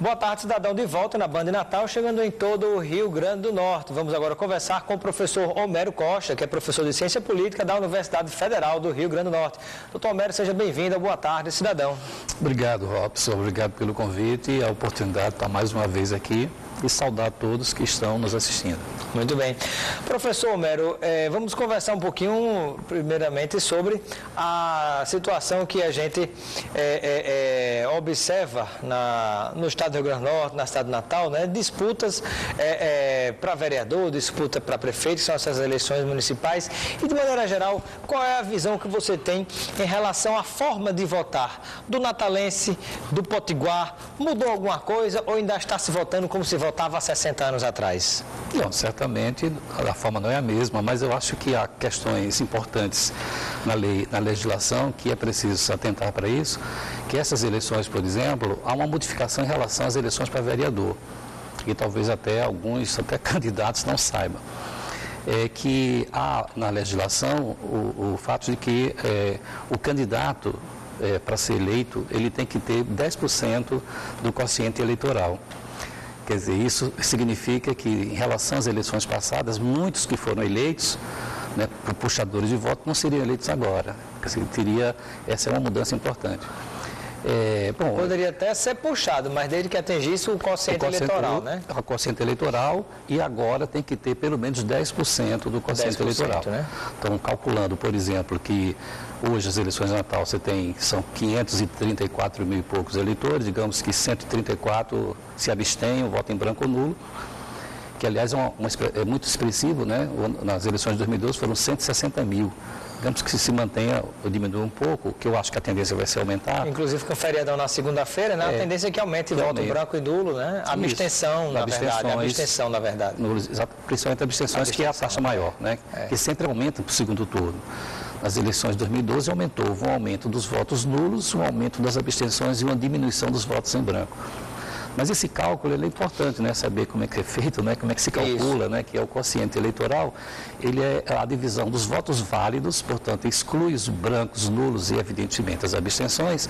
Boa tarde, cidadão, de volta na Band Natal, chegando em todo o Rio Grande do Norte. Vamos agora conversar com o professor Homero Costa, que é professor de Ciência Política da Universidade Federal do Rio Grande do Norte. Doutor Homero, seja bem-vindo. Boa tarde, cidadão. Obrigado, Robson. Obrigado pelo convite e a oportunidade de estar mais uma vez aqui e saudar todos que estão nos assistindo. Muito bem. Professor Homero, vamos conversar um pouquinho, primeiramente, sobre a situação que a gente observa no estado do Rio Grande do Norte, na cidade de Natal, né? Disputas para vereador, disputa para prefeito, que são essas eleições municipais. E, de maneira geral, qual é a visão que você tem em relação à forma de votar do natalense, do potiguar? Mudou alguma coisa ou ainda está se votando como se votava há 60 anos atrás? Não, certamente a forma não é a mesma, mas eu acho que há questões importantes na lei, na legislação, que é preciso se atentar para isso, que essas eleições, por exemplo, há uma modificação em relação às eleições para vereador, e talvez alguns candidatos não saibam. É que há na legislação o fato de que o candidato, para ser eleito, ele tem que ter 10% do quociente eleitoral. Quer dizer, isso significa que, em relação às eleições passadas, muitos que foram eleitos, né, por puxadores de voto, não seriam eleitos agora. Quer dizer, essa é uma mudança importante. Poderia até ser puxado, mas desde que atingisse o quociente eleitoral, né? O quociente eleitoral, e agora tem que ter pelo menos 10% do quociente eleitoral. Né? Então, calculando, por exemplo, que hoje as eleições de Natal são 534 mil e poucos eleitores, digamos que 134 se abstêm, votam em branco ou nulo, que aliás é muito expressivo, né? Nas eleições de 2012 foram 160 mil. Digamos que se mantenha ou diminua um pouco, que eu acho que a tendência vai ser aumentar. Inclusive com feriadão na segunda-feira, né? A tendência é que aumente voto branco e nulo, né? Abstenção, na verdade. Principalmente abstenções, que é a taxa maior, né? Que sempre aumenta para o segundo turno. Nas eleições de 2012 houve um aumento dos votos nulos, um aumento das abstenções e uma diminuição dos votos em branco. Mas esse cálculo é importante, né? Saber como é que é feito, né? Como é que se calcula, né? Que é o quociente eleitoral. Ele é a divisão dos votos válidos, portanto, exclui os brancos, nulos e, evidentemente, as abstenções,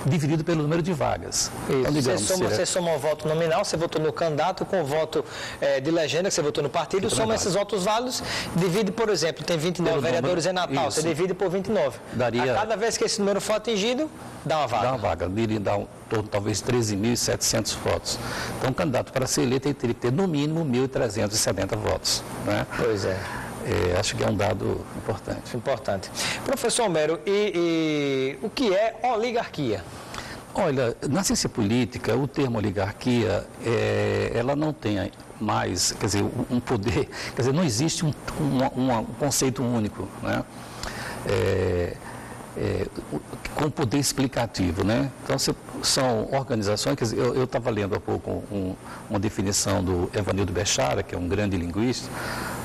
dividido pelo número de vagas. Então, digamos, você soma o voto nominal, você votou no candidato, com o voto de legenda, que você votou no partido, soma esses votos válidos, divide, por exemplo, tem 29 vereadores em Natal, você divide por 29. A cada vez que esse número for atingido, dá uma vaga. Dá uma vaga, dá talvez 13.700 votos. Então, o candidato para ser eleito teria que ter, no mínimo, 1.370 votos. Né? Pois é. Acho que é um dado importante. Importante. Professor Homero, e o que é oligarquia? Olha, na ciência política, o termo oligarquia, ela não tem mais, quer dizer, um poder, quer dizer, não existe um conceito único, né? Com poder explicativo, né? Então, são organizações, quer dizer, eu estava lendo há pouco uma definição do Evanildo Bechara, que é um grande linguista,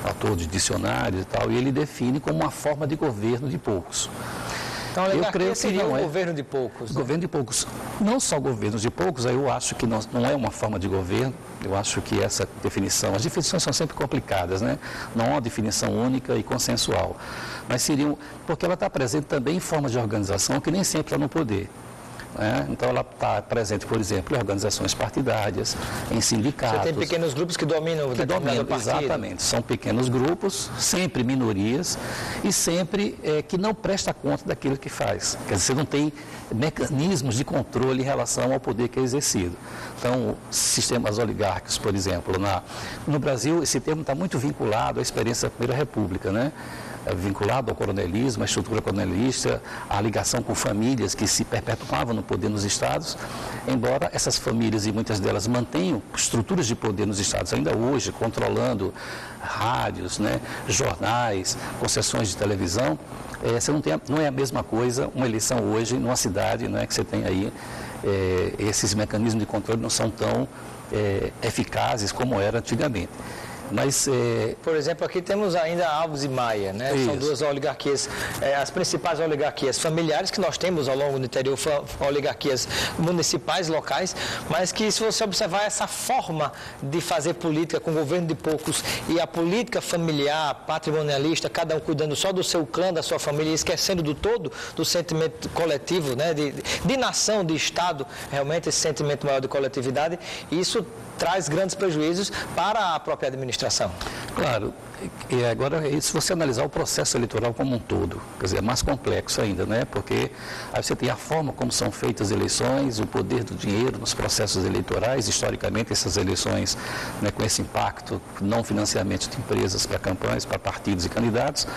autor de dicionários e tal, e ele define como uma forma de governo de poucos. Então, a oligarquia seria um governo de poucos. Né? Governo de poucos. Não só governos de poucos, eu acho que não é uma forma de governo, eu acho que essa definição, as definições são sempre complicadas, né? Não há uma definição única e consensual, mas seriam, porque ela está presente também em formas de organização que nem sempre está no poder. Então, ela está presente, por exemplo, em organizações partidárias, em sindicatos. Você tem pequenos grupos que dominam o determinado partido. Exatamente. São pequenos grupos, sempre minorias, e sempre que não presta conta daquilo que faz. Quer dizer, você não tem mecanismos de controle em relação ao poder que é exercido. Então, sistemas oligárquicos, por exemplo, no Brasil, esse termo está muito vinculado à experiência da Primeira República, né? Vinculado ao coronelismo, à estrutura coronelista, à ligação com famílias que se perpetuavam no poder nos estados, embora essas famílias, e muitas delas, mantenham estruturas de poder nos estados ainda hoje, controlando rádios, né, jornais, concessões de televisão. Não é a mesma coisa uma eleição hoje numa cidade, né, que você tem aí, esses mecanismos de controle não são tão eficazes como era antigamente. Mas, por exemplo, aqui temos ainda Alves e Maia, né? São duas oligarquias, as principais oligarquias familiares que nós temos ao longo do interior, oligarquias municipais, locais, mas que, se você observar essa forma de fazer política com o governo de poucos e a política familiar, patrimonialista, cada um cuidando só do seu clã, da sua família, esquecendo do todo, do sentimento coletivo, né? De nação, de Estado, realmente esse sentimento maior de coletividade, isso traz grandes prejuízos para a própria administração. Claro, e agora, se você analisar o processo eleitoral como um todo, quer dizer, é mais complexo ainda, né? Porque aí você tem a forma como são feitas as eleições, o poder do dinheiro nos processos eleitorais, historicamente essas eleições, né, com esse impacto, não financiamento de empresas para campanhas, para partidos e candidatos,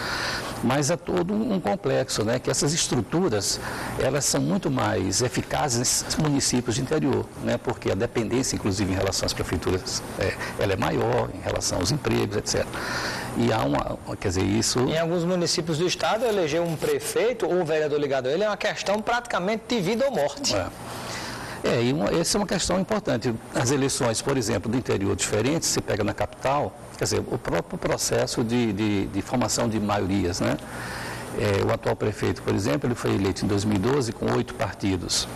mas é todo um complexo, né? Que essas estruturas, elas são muito mais eficazes nesses municípios de interior, né? Porque a dependência, inclusive, em relação às prefeituras, ela é maior em relação aos empregos, etc. E há quer dizer, isso... Em alguns municípios do estado, eleger um prefeito ou um vereador ligado a ele é uma questão praticamente de vida ou morte. Essa é uma questão importante. As eleições, por exemplo, do interior diferentes, se pega na capital, quer dizer, o próprio processo de formação de maiorias, né? O atual prefeito, por exemplo, ele foi eleito em 2012 com 8 partidos.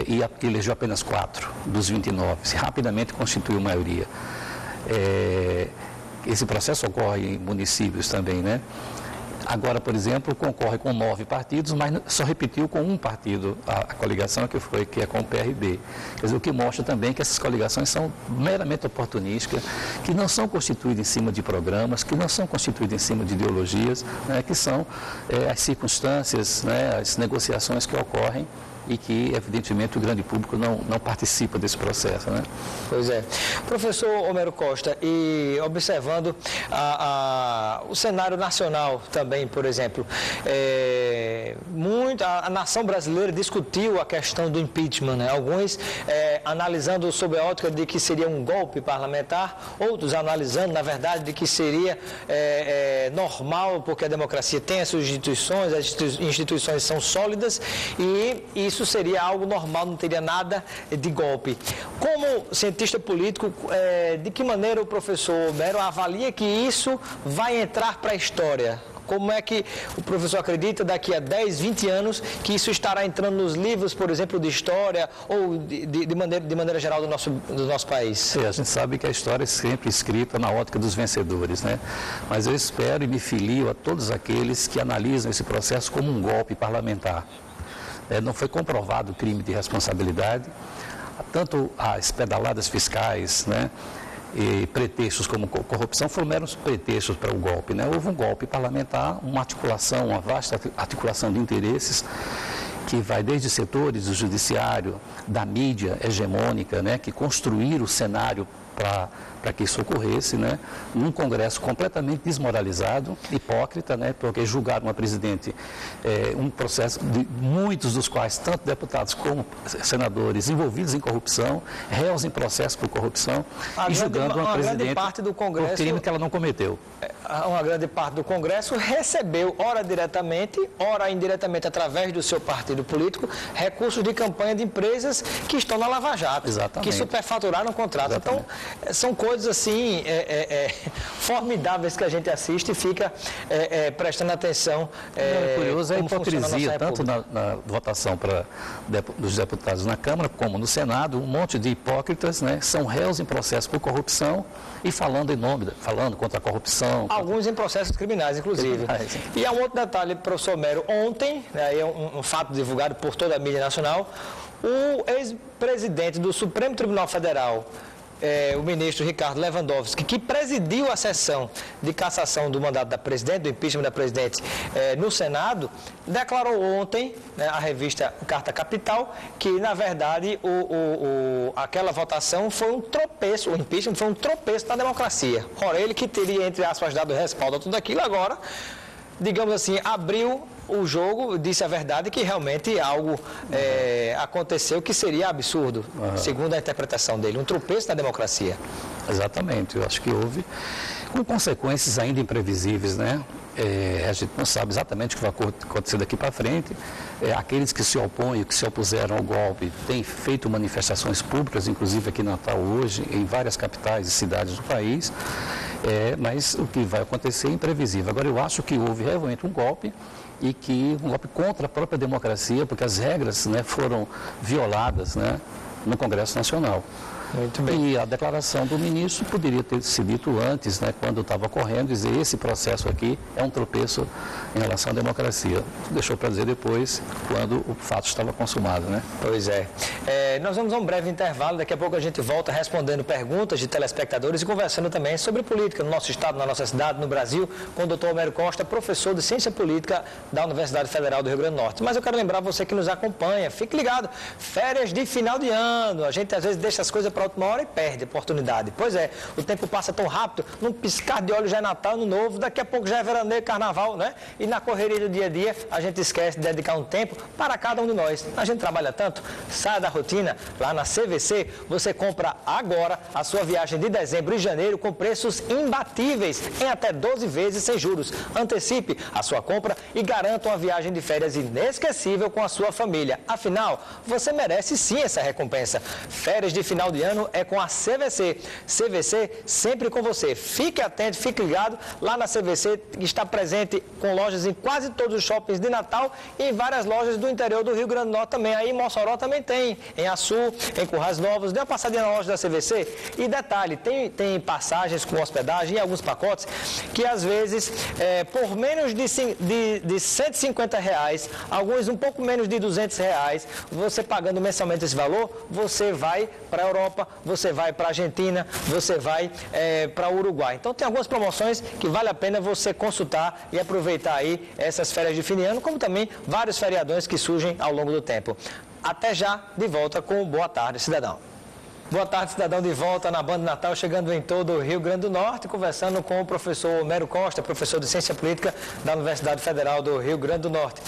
E elegeu apenas 4 dos 29, se rapidamente constituiu maioria. Esse processo ocorre em municípios também, né? Agora, por exemplo, concorre com 9 partidos, mas só repetiu com um partido a coligação que é com o PRB. Quer dizer, o que mostra também que essas coligações são meramente oportunísticas, que não são constituídas em cima de programas, que não são constituídas em cima de ideologias, né? Que são as circunstâncias, né? As negociações que ocorrem e que, evidentemente, o grande público não participa desse processo, né? Pois é. Professor Homero Costa, e observando o cenário nacional também, por exemplo, a nação brasileira discutiu a questão do impeachment, né? Alguns analisando sob a ótica de que seria um golpe parlamentar, outros analisando, na verdade, de que seria normal, porque a democracia tem as suas instituições, as instituições são sólidas e isso seria algo normal, não teria nada de golpe. Como cientista político, de que maneira o professor Homero avalia que isso vai entrar para a história? Como é que o professor acredita daqui a 10, 20 anos que isso estará entrando nos livros, por exemplo, de história ou de maneira geral do nosso país? A gente sabe que a história é sempre escrita na ótica dos vencedores, né? Mas eu espero e me filio a todos aqueles que analisam esse processo como um golpe parlamentar. Não foi comprovado o crime de responsabilidade, tanto as pedaladas fiscais, né, e pretextos como corrupção foram meros pretextos para o golpe, né? Houve um golpe parlamentar, uma vasta articulação de interesses que vai desde setores do judiciário, da mídia hegemônica, né, que construíram o cenário para que isso ocorresse, né, num Congresso completamente desmoralizado, hipócrita, né, porque julgaram uma presidente, um processo de muitos dos quais, tanto deputados como senadores, envolvidos em corrupção, réus em processo por corrupção, e julgando uma presidente por crime que ela não cometeu. Uma grande parte do Congresso recebeu, ora diretamente, ora indiretamente, através do seu partido político, recursos de campanha de empresas que estão na Lava Jato, exatamente, que superfaturaram o contrato. Exatamente. Então, são coisas assim formidáveis que a gente assiste e fica prestando atenção. É curioso a hipocrisia, tanto na votação dos deputados na Câmara como no Senado, um monte de hipócritas, né, são réus em processo por corrupção e falando contra a corrupção. Alguns em processos criminais, inclusive. E há um outro detalhe, professor Homero, ontem, né, é um fato divulgado por toda a mídia nacional, o ex-presidente do Supremo Tribunal Federal, o ministro Ricardo Lewandowski, que presidiu a sessão de cassação do mandato da presidente, do impeachment da presidente no Senado, declarou ontem, né, à revista Carta Capital, que, na verdade, aquela votação foi um tropeço, o impeachment foi um tropeço na democracia. Ora, ele que teria, entre aspas, dado respaldo a tudo aquilo, agora, digamos assim, abriu o jogo, disse a verdade que realmente algo aconteceu que seria absurdo, segundo a interpretação dele, um tropeço na democracia. Exatamente, eu acho que houve, com consequências ainda imprevisíveis, né? a gente não sabe exatamente o que vai acontecer daqui para frente. Aqueles que se opõem, que se opuseram ao golpe, têm feito manifestações públicas, inclusive aqui em Natal hoje, em várias capitais e cidades do país, mas o que vai acontecer é imprevisível. Agora, eu acho que houve realmente um golpe, e que um golpe contra a própria democracia, porque as regras, né, foram violadas, né, no Congresso Nacional. Muito bem. E a declaração do ministro poderia ter sido dito antes, né, quando estava ocorrendo, dizer esse processo aqui é um tropeço em relação à democracia. Deixou para dizer depois, quando o fato estava consumado, né? Pois é. Nós vamos a um breve intervalo, daqui a pouco a gente volta respondendo perguntas de telespectadores e conversando também sobre política no nosso estado, na nossa cidade, no Brasil, com o Dr. Homero Costa, professor de Ciência Política da Universidade Federal do Rio Grande do Norte. Mas eu quero lembrar você que nos acompanha, fique ligado, férias de final de ano, a gente às vezes deixa as coisas para a última hora e perde a oportunidade. Pois é, o tempo passa tão rápido, num piscar de olhos já é Natal, Ano Novo, daqui a pouco já é veraneio, Carnaval, né? E na correria do dia a dia, a gente esquece de dedicar um tempo para cada um de nós. A gente trabalha tanto, saia da rotina, lá na CVC, você compra agora a sua viagem de dezembro e janeiro com preços imbatíveis, em até 12 vezes sem juros. Antecipe a sua compra e garanta uma viagem de férias inesquecível com a sua família. Afinal, você merece sim essa recompensa. Férias de final de ano é com a CVC. CVC sempre com você. Fique atento, fique ligado. Lá na CVC está presente com lojas em quase todos os shoppings de Natal e em várias lojas do interior do Rio Grande do Norte também. Aí em Mossoró também tem, em Açu, em Currais Novos. Dê uma passadinha na loja da CVC. E detalhe, tem passagens com hospedagem e alguns pacotes que às vezes, por menos de R$150, alguns um pouco menos de R$200, você pagando mensalmente esse valor, você vai para a Europa, você vai para a Argentina, você vai para o Uruguai. Então tem algumas promoções que vale a pena você consultar e aproveitar aí essas férias de fim de ano, como também vários feriadões que surgem ao longo do tempo. Até já, de volta com Boa Tarde, Cidadão. Boa tarde, cidadão, de volta na Banda Natal, chegando em todo o Rio Grande do Norte, conversando com o professor Homero Costa, professor de Ciência Política da Universidade Federal do Rio Grande do Norte.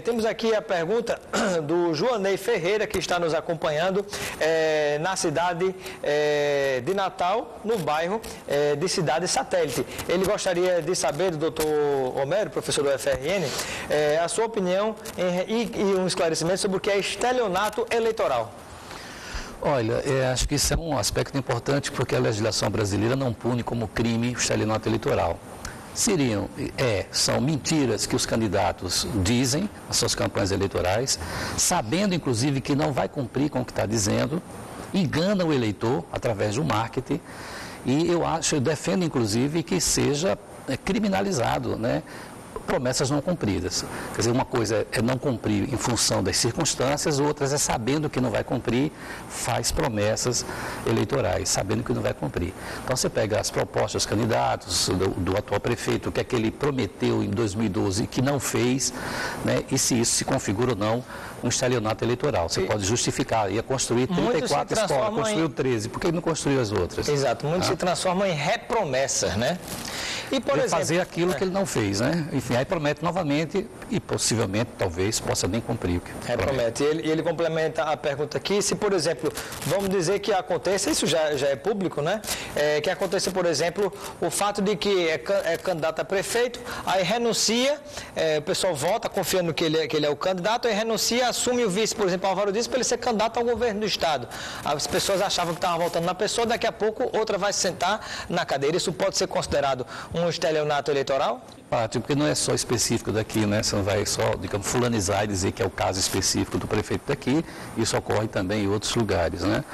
Temos aqui a pergunta do Joanei Ferreira, que está nos acompanhando na cidade de Natal, no bairro de Cidade Satélite. Ele gostaria de saber do doutor Homero, professor do FRN, a sua opinião e um esclarecimento sobre o que é estelionato eleitoral. Olha, acho que isso é um aspecto importante porque a legislação brasileira não pune como crime o estelionato eleitoral. São mentiras que os candidatos dizem nas suas campanhas eleitorais, sabendo inclusive que não vai cumprir com o que está dizendo, engana o eleitor através do marketing e eu defendo inclusive que seja criminalizado, né? Promessas não cumpridas. Quer dizer, uma coisa é não cumprir em função das circunstâncias, outras é sabendo que não vai cumprir, faz promessas eleitorais, sabendo que não vai cumprir. Então você pega as propostas dos candidatos, do atual prefeito, o que é que ele prometeu em 2012 que não fez, né? E se isso se configura ou não um estelionato eleitoral. Você pode justificar, ia construir 34 escolas, construiu 13, por que ele não construiu as outras? Exato, muitos se transformam em repromessas, né? E, por exemplo, fazer aquilo que ele não fez, né? Enfim, aí promete novamente e possivelmente, talvez, possa nem cumprir o que promete. E ele complementa a pergunta aqui, se, por exemplo, vamos dizer que aconteça, isso já é público, né? Que aconteça, por exemplo, o fato de que é candidato a prefeito, aí renuncia, o pessoal vota confiando que ele é o candidato, aí renuncia, assume o vice, por exemplo, Álvaro Dias, para ele ser candidato ao governo do estado. As pessoas achavam que estavam votando na pessoa, daqui a pouco outra vai se sentar na cadeira. Isso pode ser considerado um estelionato eleitoral? Porque não é só específico daqui, né? Você não vai só, digamos, fulanizar e dizer que é o caso específico do prefeito daqui, isso ocorre também em outros lugares, né?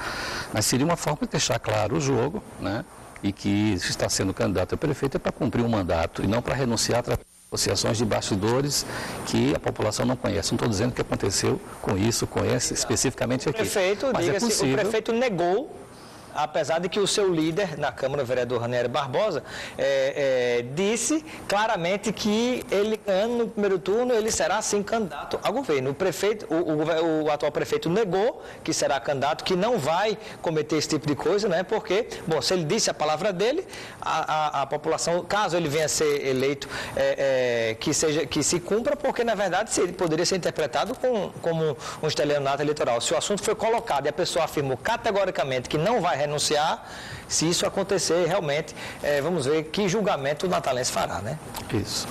Mas seria uma forma de deixar claro o jogo, né? E que se está sendo candidato a prefeito é para cumprir um mandato e não para renunciar a negociações de bastidores que a população não conhece. Não estou dizendo que aconteceu com isso, com esse, especificamente aqui. O prefeito negou, apesar de que o seu líder na Câmara, o vereador Ranieri Barbosa, disse claramente que ele, no primeiro turno, ele será sim candidato ao governo. O atual prefeito negou que será candidato, que não vai cometer esse tipo de coisa, né? Porque, bom, se ele disse a palavra dele, a população, caso ele venha a ser eleito, que se cumpra, porque na verdade ele poderia ser interpretado como um estelionato eleitoral. Se o assunto foi colocado e a pessoa afirmou categoricamente que não vai renunciar. Se isso acontecer, realmente, vamos ver que julgamento o natalense fará, né? Isso.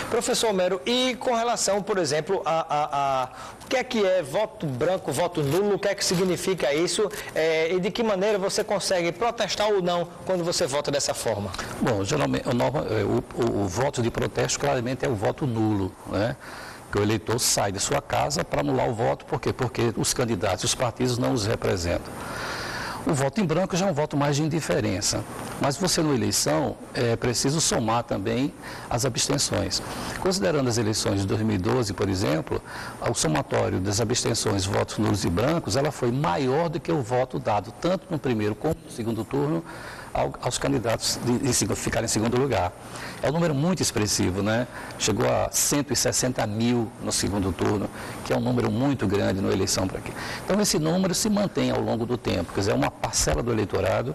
Professor Homero, e com relação, por exemplo, o que é voto branco, voto nulo, o que é que significa isso e de que maneira você consegue protestar ou não quando você vota dessa forma? Bom, geralmente, o voto de protesto claramente é o voto nulo, né? Que o eleitor sai de sua casa para anular o voto, por quê? Porque os candidatos e os partidos não os representam. O voto em branco já é um voto mais de indiferença, mas você na eleição é preciso somar também as abstenções. Considerando as eleições de 2012, por exemplo, o somatório das abstenções, votos nulos e brancos, ela foi maior do que o voto dado, tanto no primeiro como no segundo turno, aos candidatos ficarem em segundo lugar. É um número muito expressivo, né? Chegou a 160 mil no segundo turno, que é um número muito grande na eleição para aqui. Então, esse número se mantém ao longo do tempo, quer dizer, é uma parcela do eleitorado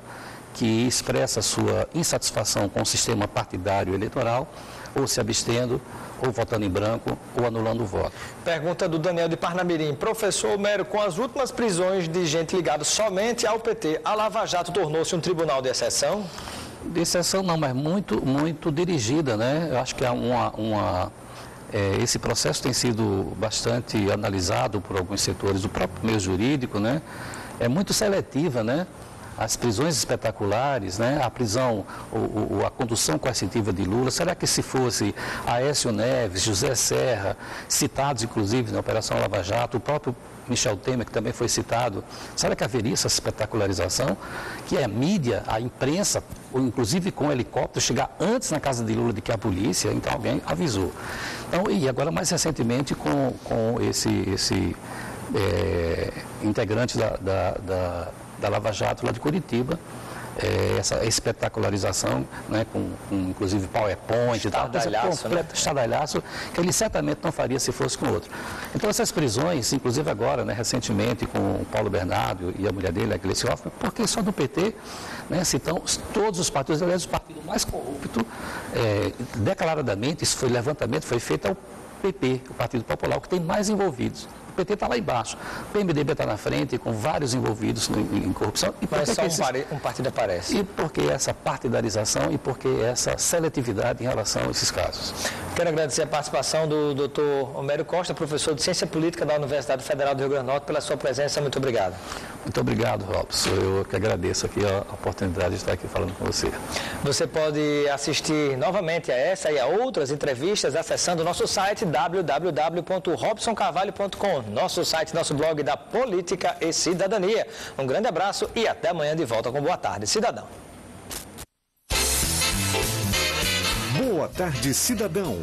que expressa sua insatisfação com o sistema partidário eleitoral, ou se abstendo, ou votando em branco, ou anulando o voto. Pergunta do Daniel de Parnamirim. Professor Homero, com as últimas prisões de gente ligada somente ao PT, a Lava Jato tornou-se um tribunal de exceção? De exceção não, mas muito dirigida, né? Eu acho que esse processo tem sido bastante analisado por alguns setores do próprio meio jurídico, né? É muito seletiva, né? As prisões espetaculares, né? A prisão, a condução coercitiva de Lula, será que se fosse Aécio Neves, José Serra, citados inclusive na Operação Lava Jato, o próprio Michel Temer, que também foi citado, será que haveria essa espetacularização? Que a mídia, a imprensa, ou inclusive com helicóptero, chegar antes na casa de Lula do que a polícia, então alguém avisou. Então, e agora mais recentemente com esse integrante da Lava Jato lá de Curitiba, essa espetacularização, né, com inclusive PowerPoint e tal, estardalhaço, que ele certamente não faria se fosse com outro. Então essas prisões, inclusive agora, né, recentemente com o Paulo Bernardo e a mulher dele, a Gleice Hoffmann, porque só do PT, né, citam todos os partidos, aliás, o partido mais corrupto, declaradamente, isso foi levantamento, foi feito ao PP, o Partido Popular, o que tem mais envolvidos. O PT está lá embaixo, o PMDB está na frente, com vários envolvidos em corrupção. E mas só um partido aparece. E por que essa partidarização e por que essa seletividade em relação a esses casos? Quero agradecer a participação do Dr. Homero Costa, professor de Ciência Política da Universidade Federal do Rio Grande do Norte, pela sua presença. Muito obrigado. Muito obrigado, Robson. Eu que agradeço aqui a oportunidade de estar aqui falando com você. Você pode assistir novamente a essa e a outras entrevistas acessando o nosso site www.robsoncarvalho.com, nosso site, nosso blog da Política e Cidadania. Um grande abraço e até amanhã de volta com Boa Tarde, Cidadão. Boa Tarde, Cidadão.